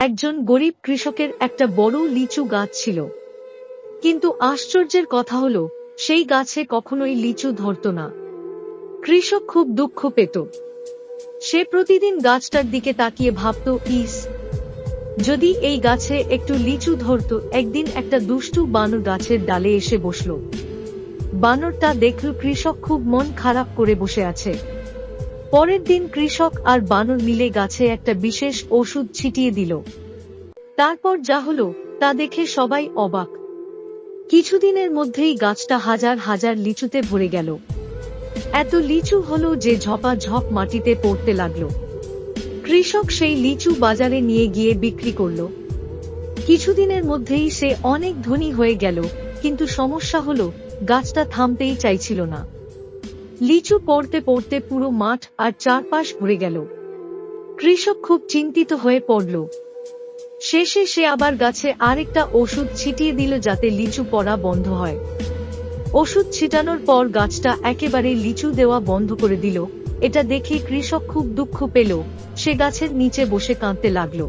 একজন গরিব কৃষকের একটা বড় লিচু গাছ ছিল, কিন্তু আশ্চর্যের কথা হলো সেই গাছে কখনোই লিচু ধরত না। কৃষক খুব দুঃখ পেত। সে প্রতিদিন গাছটার দিকে তাকিয়ে ভাবত, ইস, যদি এই গাছে একটু লিচু ধরত। একদিন একটা দুষ্টু বানর গাছের ডালে এসে বসল। বানরটা দেখল কৃষক খুব মন খারাপ করে বসে আছে। পরের দিন কৃষক আর বানর মিলে গাছে একটা বিশেষ ওষুধ ছিটিয়ে দিল। তারপর যা হলো তা দেখে সবাই অবাক। কিছুদিনের মধ্যেই গাছটা হাজার হাজার লিচুতে ভরে গেল। এত লিচু হলো যে ঝপাঝপ মাটিতে পড়তে লাগলো। কৃষক সেই লিচু বাজারে নিয়ে গিয়ে বিক্রি করল। কিছুদিনের মধ্যেই সে অনেক ধনী হয়ে গেল, কিন্তু সমস্যা হলো গাছটা থামতেই চাইছিল না। লিচু পড়তে পড়তে পুরো মাঠ আর চারপাশ ভরে গেল। কৃষক খুব চিন্তিত হয়ে পড়ল। শেষে সে আবার গাছে আরেকটা ওষুধ ছিটিয়ে দিল যাতে লিচু পড়া বন্ধ হয়। ওষুধ ছিটানোর পর গাছটা একেবারে লিচু দেওয়া বন্ধ করে দিল। এটা দেখে কৃষক খুব দুঃখ পেল। সে গাছের নিচে বসে কাঁদতে লাগলো।